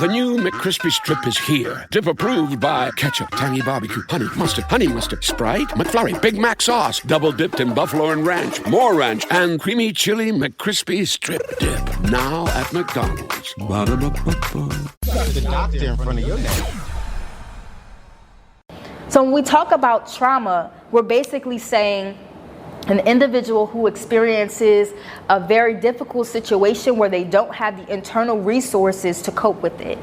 The new McCrispy Strip is here. Dip approved by ketchup, tangy barbecue, honey mustard, Sprite, McFlurry, Big Mac sauce, double dipped in buffalo and ranch, more ranch, and creamy chili McCrispy Strip Dip. Now at McDonald's. Ba-da-ba-ba-ba. The doctor in front of your name. So when we talk about trauma, we're basically saying an individual who experiences a very difficult situation where they don't have the internal resources to cope with it.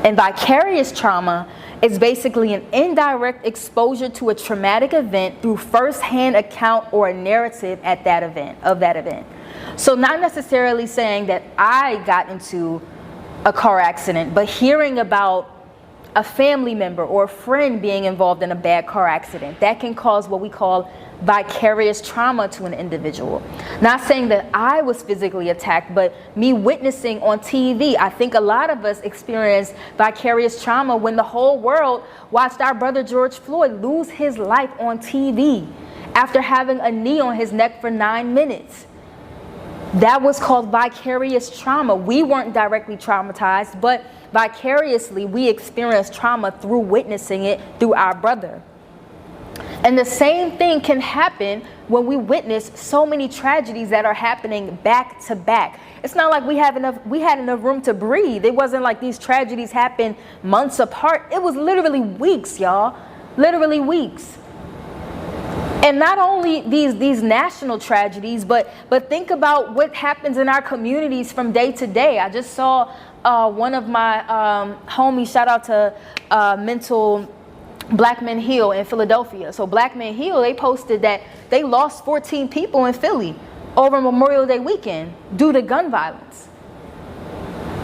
And vicarious trauma is basically an indirect exposure to a traumatic event through first-hand account or a narrative of that event. So not necessarily saying that I got into a car accident, but hearing about a family member or a friend being involved in a bad car accident, that can cause what we call vicarious trauma to an individual. Not saying that I was physically attacked, but me witnessing on TV. I think a lot of us experienced vicarious trauma when the whole world watched our brother George Floyd lose his life on TV after having a knee on his neck for 9 minutes. That was called vicarious trauma. We weren't directly traumatized, but vicariously we experienced trauma through witnessing it through our brother. And the same thing can happen when we witness so many tragedies that are happening back to back. It's not like we had enough room to breathe. It wasn't like these tragedies happened months apart. It was literally weeks, y'all. Literally weeks. And not only these national tragedies, but think about what happens in our communities from day to day. I just saw one of my homies, shout out to Mental Black Men Heal in Philadelphia. So Black Men Heal, they posted that they lost 14 people in Philly over Memorial Day weekend due to gun violence.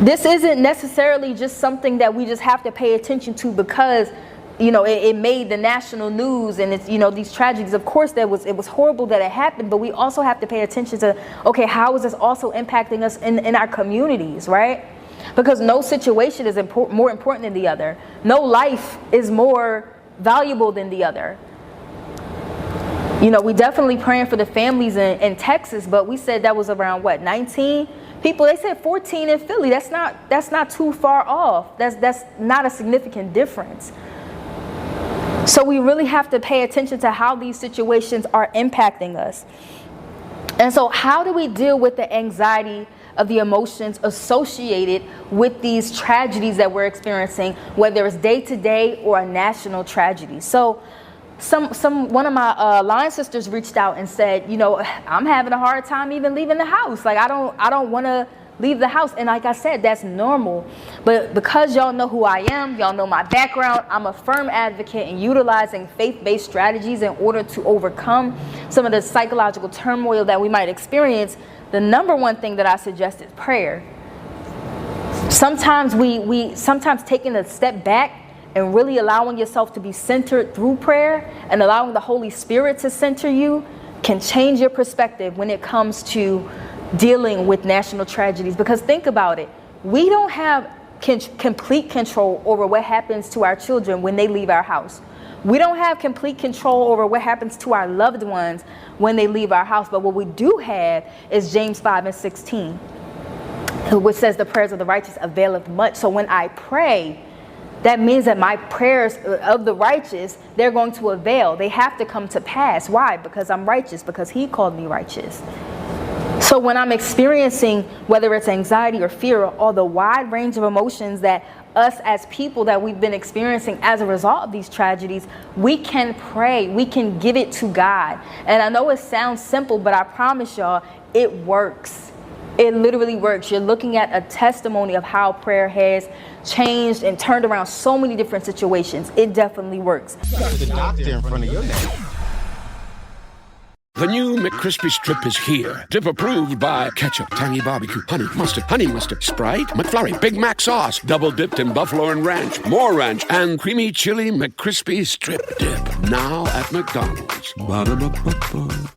This isn't necessarily just something that we just have to pay attention to because, you know, it made the national news and it's, you know, these tragedies. Of course, it was horrible that it happened, but we also have to pay attention to, okay, how is this also impacting us in our communities, right? Because no situation is more important than the other. No life is more valuable than the other. You know, we definitely praying for the families in Texas, but we said that was around what, 19 people? They said 14 in Philly. That's not too far off. That's not a significant difference. So we really have to pay attention to how these situations are impacting us. And so how do we deal with the anxiety of the emotions associated with these tragedies that we're experiencing, whether it's day to day or a national tragedy? So one of my line sisters reached out and said, you know, I'm having a hard time even leaving the house. Like I don't want to leave the house. And like I said, that's normal. But because y'all know who I am, y'all know my background, I'm a firm advocate in utilizing faith-based strategies in order to overcome some of the psychological turmoil that we might experience. The number one thing that I suggest is prayer. Sometimes sometimes taking a step back and really allowing yourself to be centered through prayer and allowing the Holy Spirit to center you can change your perspective when it comes to dealing with national tragedies. Because think about it, we don't have complete control over what happens to our children when they leave our house. We don't have complete control over what happens to our loved ones when they leave our house. But what we do have is James 5:16, which says the prayers of the righteous availeth much. So when I pray, that means that my prayers of the righteous, they're going to avail. They have to come to pass. Why? Because I'm righteous, because he called me righteous. So when I'm experiencing, whether it's anxiety or fear or the wide range of emotions that us as people that we've been experiencing as a result of these tragedies, we can pray, we can give it to God. And I know it sounds simple, but I promise y'all, it works. It literally works. You're looking at a testimony of how prayer has changed and turned around so many different situations. It definitely works. The doctor in front of your name. The new McCrispy Strip is here. Dip approved by ketchup, tangy barbecue, honey mustard, Sprite, McFlurry, Big Mac sauce, double dipped in buffalo and ranch, more ranch, and creamy chili McCrispy Strip Dip. Now at McDonald's. Ba-da-ba-ba-ba.